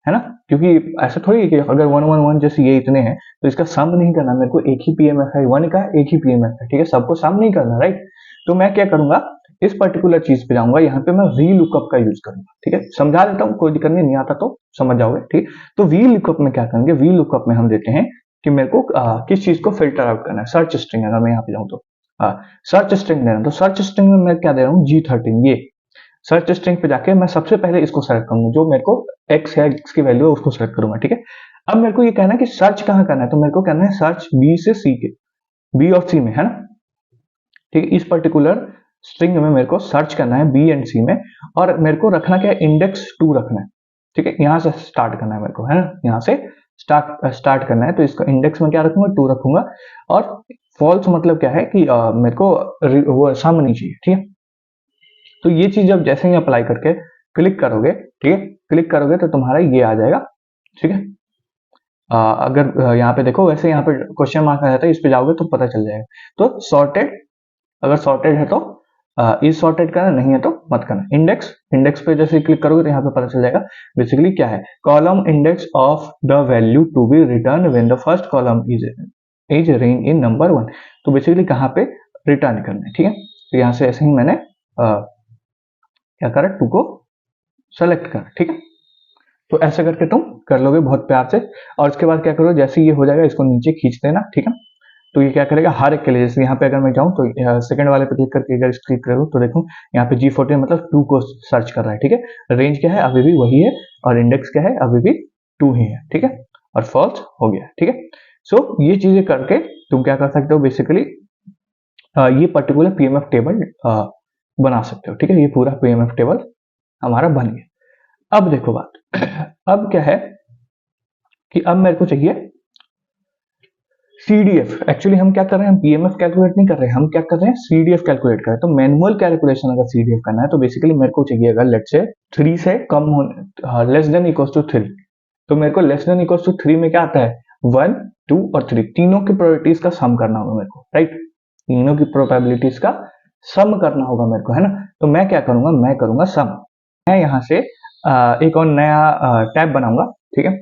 है ना, क्योंकि ऐसा थोड़ी है कि अगर 1 1 1 जैसे ये इतने हैं तो इसका सम नहीं करना, मेरे को एक ही PMF है, 1 का एक ही PMF है, ठीक है, सबको सम नहीं करना, राइट। तो मैं क्या करूंगा, इस पर्टिकुलर चीज पे जाऊंगा, यहाँ पे मैं VLOOKUP का यूज करूंगा, ठीक है, समझा देता हूँ, कोई दिक्कत नहीं आता तो समझ जाओगे, ठीक। तो VLOOKUP में क्या करेंगे, VLOOKUP में हम देते हैं कि मेरे को किस चीज को फिल्टर आउट करना है, सर्च स्ट्रिंग, अगर मैं यहाँ पे जाऊँ तो सर्च स्ट्रिंग देना, तो सर्च स्ट्रिंग में मैं क्या दे रहा हूँ, G13, ये सर्च स्ट्रिंग पे जाके मैं सबसे पहले इसको सेलेक्ट करूंगा, जो मेरे को x है, x की वैल्यू है उसको सेलेक्ट करूंगा, ठीक है। अब मेरे को ये कहना है कि सर्च कहाँ करना है, तो मेरे को करना है सर्च B से C के, B और C में, है ना, ठीक है। इस पर्टिकुलर स्ट्रिंग में मेरे को सर्च करना है B एंड C में, और मेरे को रखना क्या है, इंडेक्स 2 रखना है, ठीक है, यहाँ से स्टार्ट करना है मेरे को, है ना, यहाँ से स्टार्ट करना है, तो इसका इंडेक्स में क्या रखूंगा, 2 रखूंगा, और फॉल्स मतलब क्या है कि मेरे को वो सम नहीं चाहिए, ठीक है, तो ये चीज जब जैसे ही अप्लाई करके क्लिक करोगे, ठीक है, क्लिक करोगे तो तुम्हारा ये आ जाएगा, ठीक है। अगर यहाँ पे देखो, वैसे यहाँ पे क्वेश्चन मार्क आ जाता है, इस पे जाओगे तो पता चल जाएगा। तो सॉर्टेड, अगर सॉर्टेड है तो इज सॉर्टेड करना, नहीं है तो मत करना। इंडेक्स, इंडेक्स पे जैसे क्लिक करोगे तो यहाँ पे पता चल जाएगा बेसिकली क्या है। Column index of the value to be return when the first column is range in number 1। तो बेसिकली कहाँ पे रिटर्न करना है, ठीक है। तो यहाँ से ऐसे ही मैंने क्या करा, 2 को सेलेक्ट करा, ठीक है। तो ऐसे करके तुम कर लोगे बहुत प्यार से। और उसके बाद क्या करो, जैसे ये हो जाएगा इसको नीचे खींच देना, ठीक है। तो ये क्या करेगा हर एक के लिए, जैसे यहाँ पे अगर मैं जाऊँ तो सेकंड वाले पे क्लिक करके अगर क्लिक करूँ तो देखो यहाँ पे G14 मतलब 2 को सर्च कर रहा है, ठीक है। रेंज क्या है, अभी भी वही है, और इंडेक्स क्या है, अभी भी 2 ही है, ठीक है। और फॉल्स हो गया, ठीक है। सो ये चीजें करके तुम क्या कर सकते हो, बेसिकली ये पर्टिकुलर पीएमएफ टेबल बना सकते हो, ठीक है। ये पूरा पीएमएफ टेबल हमारा बन गया। अब देखो बात अब क्या है कि अब मेरे को चाहिए सीडीएफ। एक्चुअली हम क्या कर रहे हैं, हम पीएमएफ कैलकुलेट नहीं कर रहे हैं, हम क्या कर रहे हैं, सीडीएफ कैलकुलेट कर रहे हैं। तो मैनुअल कैलकुलेशन अगर सीडीएफ करना है तो बेसिकली मेरे को चाहिए, अगर लेट से 3 से कम होने, लेस देन इक्वल टू 3, तो मेरे को लेस देन इक्वल टू 3 में क्या आता है, 1, 2 और 3, तीनों की प्रोबेबिलिटीज का सम करना होगा मेरे को, राइट। तीनों की प्रोबेबिलिटीज का सम करना होगा मेरे को, है ना। तो मैं क्या करूंगा, मैं करूंगा सम। मैं यहाँ से एक और नया टैब बनाऊंगा, ठीक है।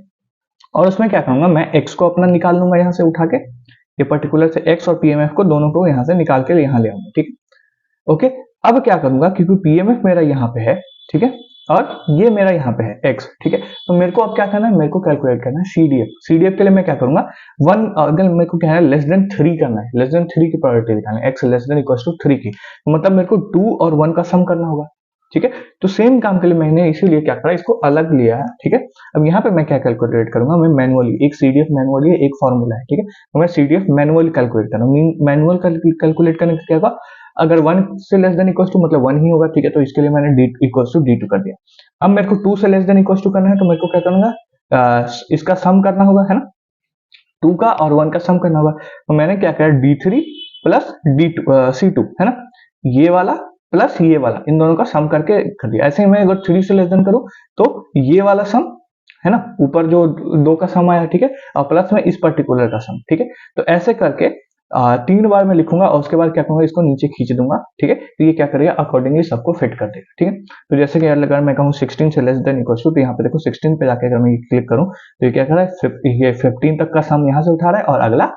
और उसमें क्या करूंगा, मैं x को अपना निकाल लूंगा यहाँ से उठा के, ये पर्टिकुलर से x और पीएमएफ को दोनों को यहाँ से निकाल के यहाँ ले आऊंगा, ठीक है। ओके, अब क्या करूंगा, क्योंकि पीएमएफ मेरा यहाँ पे है, ठीक है, और ये मेरा यहाँ पे है x, ठीक है। तो मेरे को अब क्या करना है, मेरे को कैलकुलेट करना है सीडीएफ। सीडीएफ के लिए मैं क्या करूंगा, 1, अगर मेरे को क्या है, लेस देन 3 करना है, लेस देन 3 की प्रोबेबिलिटी निकालनी है, x less than equal to 3 की, तो मतलब मेरे को 2 और 1 का सम करना होगा, ठीक है। तो सेम काम के लिए मैंने इसीलिए क्या करा, इसको अलग लिया है, ठीक है। अब यहाँ पे मैं क्या कैलकुलेट करूंगा, मैं मैनुअली, एक सीडीएफ मैनुअली एक फॉर्मूला है, ठीक है। तो मैं सीडीएफ मैनुअली कैलकुलेट कर रहा हूँ। मैनुअल कैलकुलेट करने से क्या होगा, अगर 1 से लेस देन इक्वल टू मतलब 1 ही होगा, ठीक है। तो इसके लिए मैंने डी इक्वल टू D2 कर दिया। अब मेरे को 2 से लेस देन इक्वल टू करना है, तो मेरे को क्या करना है, इसका सम करना होगा, है ना, 2 का और 1 का सम करना होगा। तो मैंने क्या करा, D3 प्लस C2, है ना, ये वाला प्लस ये वाला, इन दोनों का सम करके कर दिया। ऐसे ही मैं अगर 3 से लेस देन करूं तो ये वाला सम, है ना, ऊपर जो 2 का सम आया, ठीक है, और प्लस में इस पर्टिकुलर का सम, ठीक है। तो ऐसे करके 3 बार मैं लिखूंगा और उसके बाद क्या करूंगा, इसको नीचे खींच दूंगा, ठीक है। तो ये क्या करेगा, अकॉर्डिंगली सबको फिट कर देगा, ठीक है। तो जैसे कि अगर मैं कहूँ 16 से लेस देन इक्वल टू, तो यहाँ पे देखो 16 पे जाके अगर मैं क्लिक करूँ तो ये क्या कर रहा है, ये 15 तक का सम यहाँ से उठा रहा है और अगला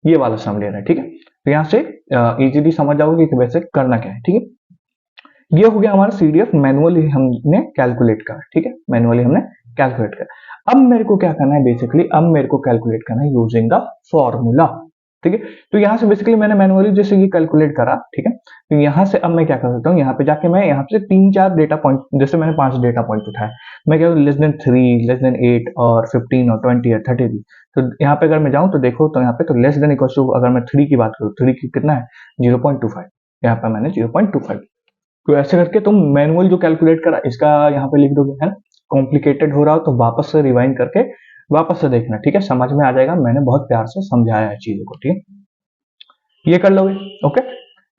ये वाला सम ले रहा है, ठीक है। तो यहाँ से इजीली समझ जाओगे कि वैसे करना क्या है, ठीक है। ये हो गया हमारा सीडीएफ मैनुअली हमने कैलकुलेट करा, ठीक है, मैनुअली हमने कैलकुलेट करा। अब मेरे को क्या करना है, बेसिकली अब मेरे को कैलकुलेट करना है यूजिंग द फॉर्मूला, ठीक है। तो यहाँ से बेसिकली मैंने मैनुअली जैसे ये कैलकुलेट करा, ठीक है। तो यहाँ से अब मैं क्या कर सकता हूँ, यहाँ पे जाके मैं यहाँ से 3-4 डेटा पॉइंट, जैसे मैंने 5 डेटा पॉइंट उठाया, मैं क्या लेस देन 3, लेस देन 8 और 15 और 20 और 30 दी। तो यहाँ पे अगर मैं जाऊँ तो देखो, तो यहाँ पे तो लेस देन इक्वल टू, अगर मैं 3 की बात करूँ, 3 की कितना है, 0.25, यहाँ पे मैंने 0.25। तो ऐसे करके तुम मैनुअल जो कैलकुलेट करा इसका यहाँ पे लिख दोगे, है ना। कॉम्प्लिकेटेड हो रहा हो तो वापस से रिवाइंड करके वापस से देखना, ठीक है, समझ में आ जाएगा, मैंने बहुत प्यार से समझाया है चीजों को, ठीक है। ये कर लोगे, ओके।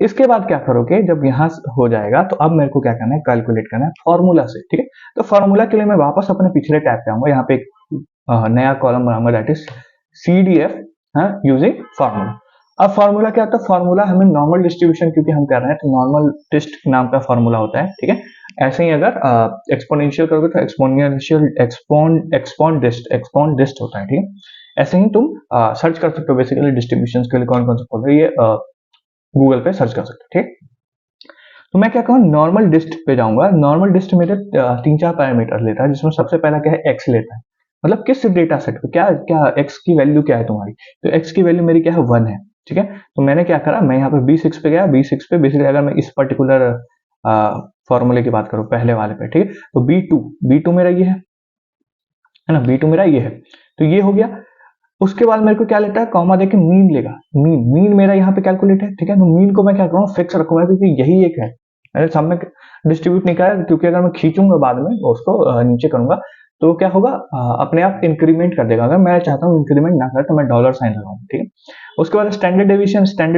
इसके बाद क्या करोगे, जब यहाँ हो जाएगा तो अब मेरे को क्या करना है, कैलकुलेट करना है फॉर्मूला से, ठीक है। तो फॉर्मूला के लिए मैं वापस अपने पिछले टैब पे आऊंगा, यहाँ पे एक नया कॉलम बनाऊंगा, that is CDF using formula. अब फॉर्मूला क्या होता है, फॉर्मूला हमें नॉर्मल डिस्ट्रीब्यूशन क्योंकि हम कर रहे हैं तो नॉर्मल डिस्ट नाम का फॉर्मूला होता है, ठीक है। ऐसे ही अगर एक्सपोनेंशियल करोगे तो एक्सपोनेंशियल एक्सपोन डिस्ट होता है, ठीक है। ऐसे ही तुम सर्च कर सकते हो बेसिकली डिस्ट्रीब्यूशन के लिए कौन कौन सा फॉर्मूला, ये गूगल पे सर्च कर सकते हो, ठीक। तो मैं क्या कहूँ, नॉर्मल डिस्ट पे जाऊंगा। नॉर्मल डिस्ट मेरे 3-4 पैरामीटर लेता है, जिसमें सबसे पहला क्या है, एक्स लेता है, मतलब किस डेटा सेट पे क्या क्या एक्स की वैल्यू क्या है तुम्हारी। तो एक्स की वैल्यू मेरी क्या है, 1 है, ठीक है। तो मैंने क्या करा, मैं यहाँ पे B6 पे गया, B6 पे बेसिकली अगर मैं इस पर्टिकुलर फॉर्मूले की बात करूँ पहले वाले पे, ठीक है। तो B2 मेरा ये है ना, B2 मेरा ये है, तो ये हो गया। उसके बाद मेरे को क्या लेता है, कॉमा देके मीन लेगा, मीन मेरा यहाँ पे कैलकुलेट है, ठीक है। तो मीन को मैं क्या करूँगा, फिक्स रखूंगा क्योंकि यही एक है, मैंने सब में डिस्ट्रीब्यूट नहीं करा, क्योंकि अगर मैं खींचूंगा बाद में तो उसको नीचे करूंगा तो क्या होगा, अपने आप इंक्रीमेंट कर देगा। अगर मैं चाहता हूँ इंक्रीमेंट ना करे तो मैं डॉलर साइन लगाऊंगा, ठीक है। उसके बाद स्टैंडर्ड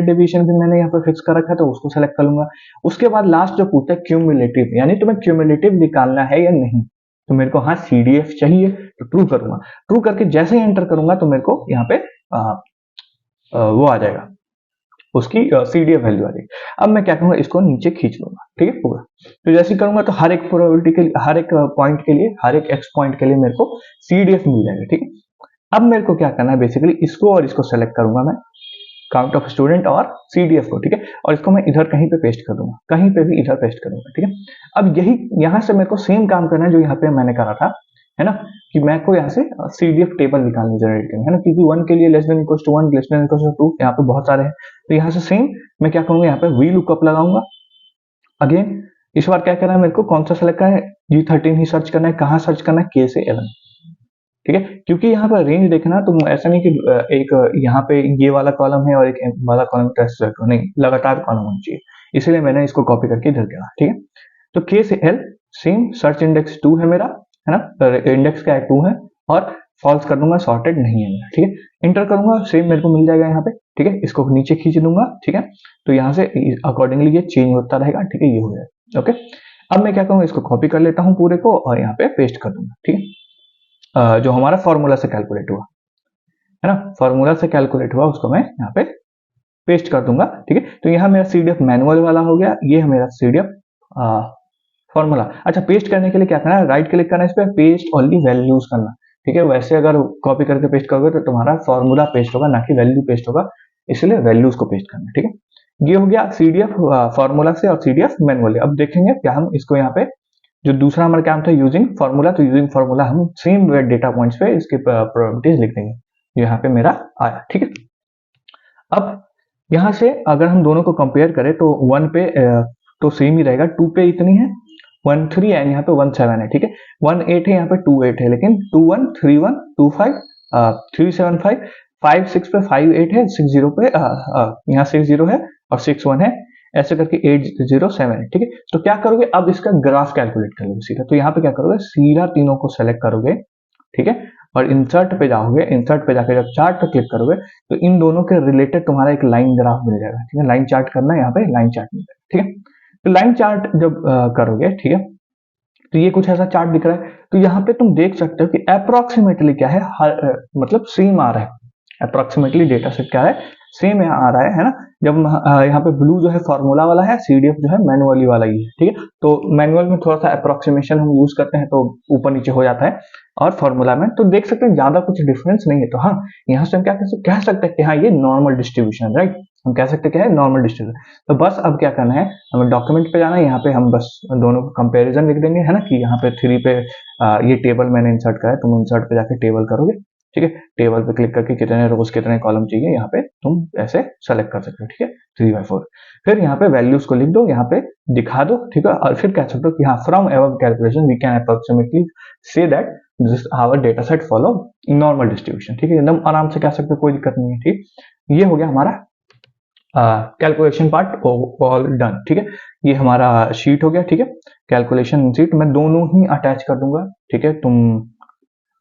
डेविएशन भी मैंने यहाँ पे फिक्स कर रखा है, तो उसको सेलेक्ट कर लूंगा। उसके बाद लास्ट जो पूछता है क्यूमुलेटिव, यानी तुम्हें क्यूमुलेटिव निकालना है या नहीं, तो मेरे को हाँ CDF चाहिए, तो ट्रू करूंगा। ट्रू करके जैसे ही एंटर करूंगा तो मेरे को यहाँ पे वो आ जाएगा, उसकी CDF वैल्यू आ जाएगी। अब मैं क्या करूंगा, इसको नीचे खींच लूंगा, ठीक है पूरा। तो जैसे ही करूंगा तो हर एक प्रोबेबिलिटी के लिए, हर एक पॉइंट के लिए, हर एक x पॉइंट के लिए मेरे को CDF मिल जाएगा, ठीक है। अब मेरे को क्या करना है, बेसिकली इसको और इसको सेलेक्ट करूंगा मैं, काउंट ऑफ स्टूडेंट और CDF को, ठीक है। और इसको मैं इधर कहीं पे पेस्ट कर दूंगा, कहीं पे भी इधर पेस्ट करूंगा, ठीक है। अब यही यहाँ से मेरे को सेम काम करना है जो यहाँ पे मैंने करा था, है ना, कि मैं को यहाँ से CDF टेबल निकालनी, जनरेट करनी है ना, क्योंकि 1 के लिए less than equal to 1, less than equal to 2, यहाँ पे बहुत सारे हैं। तो यहाँ से सेम मैं क्या करूंगा, यहाँ पे वी लुकअप लगाऊंगा। अगेन इस बार क्या करना है, मेरे को कौन सा सेलेक्ट करना है, G13 ही सर्च करना है। कहाँ सर्च करना है, K से 11, ठीक है। क्योंकि यहाँ पर रेंज देखना, तो ऐसा नहीं कि एक यहाँ पे ये वाला कॉलम है और एक वाला कॉलम टेस्ट सेलेक्ट हो, नहीं, लगातार कॉलम होना चाहिए, इसलिए मैंने इसको कॉपी करके इधर किया, ठीक है। तो K से L सेम, सर्च इंडेक्स 2 है मेरा, है ना, इंडेक्स का 2 है, और फॉल्स कर दूंगा, सॉर्टेड नहीं है मेरा, ठीक है। इंटर करूंगा, सेम मेरे को मिल जाएगा यहाँ पे, ठीक है। इसको नीचे खींच दूंगा, ठीक है। तो यहाँ से अकॉर्डिंगली ये चेंज होता रहेगा, ठीक है, ये हो जाएगा, ओके। अब मैं क्या करूँगा, इसको कॉपी कर लेता हूँ पूरे को और यहाँ पे पेस्ट कर दूंगा, ठीक है। जो हमारा फॉर्मूला से कैलकुलेट हुआ, है ना, फॉर्मूला से कैलकुलेट हुआ, उसको मैं यहाँ पे पेस्ट कर दूंगा, ठीक है। तो यहाँ मेरा CDF मैनुअल वाला हो गया, ये है मेरा CDF फॉर्मूला। अच्छा, पेस्ट करने के लिए क्या करना है, राइट क्लिक करना है इस पे, पेस्ट ओनली वैल्यूज करना, ठीक है। वैसे अगर कॉपी करके पेस्ट करोगे तो तुम्हारा फॉर्मूला पेस्ट होगा, ना कि वैल्यू पेस्ट होगा, इसलिए वैल्यूज को पेस्ट करना है, ठीक है। ये हो गया CDF फॉर्मूला से और CDF मैनुअली। अब देखेंगे क्या हम इसको यहाँ पे, जो दूसरा हमारा काम था यूजिंग फॉर्मूला, तो यूजिंग फॉर्मूला हम सेम डेटा पॉइंट्स पे इसके प्रोबेबिलिटीज लिख देंगे। यहाँ पे मेरा आया, ठीक है। अब यहाँ से अगर हम दोनों को कंपेयर करें तो 1 पे तो सेम ही रहेगा, 2 पे इतनी है 1 3 एंड यहाँ पे 1 7 है, ठीक है। 1 8 है, यहाँ पे 2 8 है, लेकिन 2 1 3 1 2 5 3 7 5 5 6 पे 5 8 है, 6 0 पे यहाँ 6 0 है और 6 1 है, ऐसे करके 8 0 7 है, ठीक है। तो क्या करोगे, अब इसका ग्राफ कैलकुलेट करोगे सीधा। तो यहाँ पे क्या करोगे, सीधा तीनों को सेलेक्ट करोगे, ठीक है, और इंसर्ट पे जाओगे। इंसर्ट पे जाकर जब चार्ट पे क्लिक करोगे तो इन दोनों के रिलेटेड तुम्हारा एक लाइन ग्राफ मिल जाएगा, ठीक है। लाइन चार्ट करना है, यहाँ पे लाइन चार्ट मिल जाएगा, ठीक है। तो लाइन चार्ट जब करोगे, ठीक है, तो ये कुछ ऐसा चार्ट दिख रहा है। तो यहाँ पे तुम देख सकते हो कि अप्रोक्सीमेटली क्या है, मतलब सेम आ रहा है, अप्रोक्सीमेटली डेटा सेट क्या है, सेम आ रहा है ना। जब यहाँ पे ब्लू जो है फॉर्मूला वाला है, CDF जो है मैनुअली वाला ही है, ठीक है। तो मैनुअल में थोड़ा सा अप्रोक्सीमेशन हम यूज करते हैं तो ऊपर नीचे हो जाता है, और फॉर्मूला में तो देख सकते हैं ज्यादा कुछ डिफरेंस नहीं है। तो हाँ, यहाँ से हम क्या कह सकते हैं कि हाँ ये नॉर्मल डिस्ट्रीब्यूशन, राइट, हम कह सकते हैं क्या है, नॉर्मल डिस्ट्रीब्यूशन। तो बस अब क्या करना है, हमें डॉक्यूमेंट पे जाना है, यहाँ पे हम बस दोनों को कंपेरिजन लिख देंगे, है ना, कि यहाँ पे 3 पे ये टेबल मैंने इंसर्ट करा है, तुम इंसर्ट पे जाके टेबल करोगे, ठीक है। टेबल पे क्लिक करके कितने रोज कितने कॉलम चाहिए, यहाँ पे तुम ऐसे सेलेक्ट कर सकते हो, ठीक है, 3/4। फिर यहाँ पे वैल्यूज को लिख दो, यहाँ पे दिखा दो, ठीक है। और फिर कह सकते हो कि हाँ, from above calculation we can approximately say that this our data set follow normal distribution, ठीक है। एकदम आराम से कह सकते हो, कोई दिक्कत नहीं है, ठीक। ये हो गया हमारा कैलकुलेशन पार्ट ऑल डन, ठीक है। ये हमारा शीट हो गया, ठीक है, कैलकुलेशन शीट। मैं दोनों ही अटैच कर दूंगा, ठीक है। तुम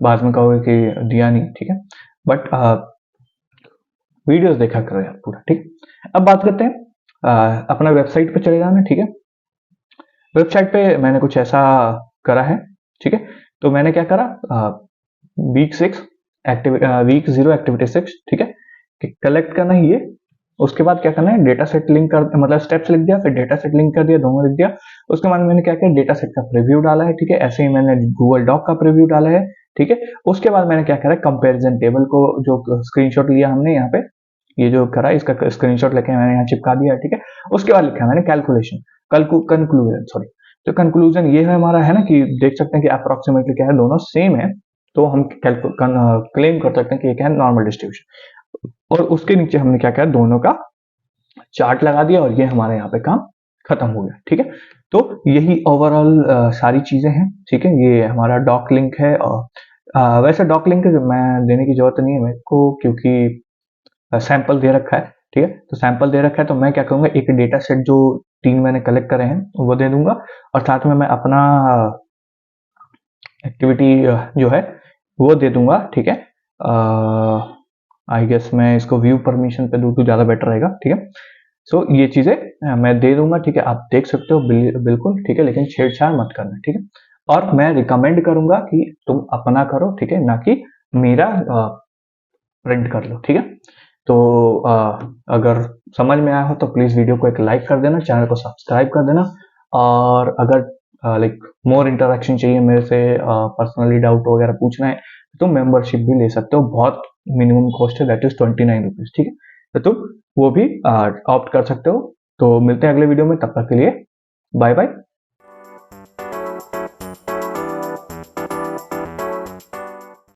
बाद में कहोगे कि दिया नहीं, ठीक है, बट वीडियोस देखा करो यार पूरा, ठीक। अब बात करते हैं अपना वेबसाइट पे चले जाना, ठीक है। वेबसाइट पे मैंने कुछ ऐसा करा है, ठीक है। तो मैंने क्या करा, वीक 0 एक्टिविटी 6, ठीक है, कलेक्ट करना है ये। उसके बाद क्या करना है, डेटा सेट लिंक कर, मतलब स्टेप्स लिख दिया, फिर डेटा सेट लिंक कर दिया, दोनों लिख दिया। उसके बाद मैंने क्या किया, डेटा सेट का प्रीव्यू डाला है, ठीक है। ऐसे ही मैंने गूगल डॉक का प्रीव्यू डाला है, ठीक है। उसके बाद मैंने क्या करा, कंपैरिजन टेबल को जो स्क्रीनशॉट लिया हमने यहाँ पे, ये जो करा इसका स्क्रीनशॉट लेके मैंने यहाँ चिपका दिया, ठीक है। उसके बाद लिखा मैंने कैलकुलेशन, कंक्लूजन, सॉरी। तो कंक्लूजन ये है हमारा, है ना, कि देख सकते हैं कि अप्रोक्सीमेटली क्या है, दोनों सेम है, तो हम क्लेम कर सकते हैं कि ये क्या है, नॉर्मल डिस्ट्रीब्यूशन। और उसके नीचे हमने क्या किया, दोनों का चार्ट लगा दिया, और ये हमारे यहाँ पे काम खत्म हो गया, ठीक है। तो यही ओवरऑल सारी चीजें हैं, ठीक है। ये हमारा डॉक लिंक है, और वैसे डॉक लिंक मैं देने की जरूरत नहीं है मेरे को, क्योंकि सैंपल दे रखा है, ठीक है। तो सैंपल दे रखा है, तो मैं क्या करूंगा, एक डेटा सेट जो 3 मैंने कलेक्ट करे हैं वो दे दूंगा, और साथ में मैं अपना एक्टिविटी जो है वो दे दूंगा, ठीक है। आई गेस मैं इसको व्यू परमिशन पे दूं तो ज़्यादा बेटर रहेगा, ठीक है। सो ये चीज़ें मैं दे दूंगा, ठीक है, आप देख सकते हो बिल्कुल, ठीक है, लेकिन छेड़छाड़ मत करना, ठीक है। और मैं रिकमेंड करूंगा कि तुम अपना करो, ठीक है, ना कि मेरा प्रिंट कर लो, ठीक है। तो अगर समझ में आया हो तो प्लीज़ वीडियो को एक लाइक कर देना, चैनल को सब्सक्राइब कर देना, और अगर लाइक मोर इंटरेक्शन चाहिए मेरे से, पर्सनली डाउट वगैरह पूछना है तो मेंबरशिप भी ले सकते हो, बहुत मिनिमम कॉस्ट है, दैट इज 29 रुपीज़, ठीक है। तो तुम वो भी ऑप्ट कर सकते हो। तो मिलते हैं अगले वीडियो में, तब तक के लिए बाय बाय।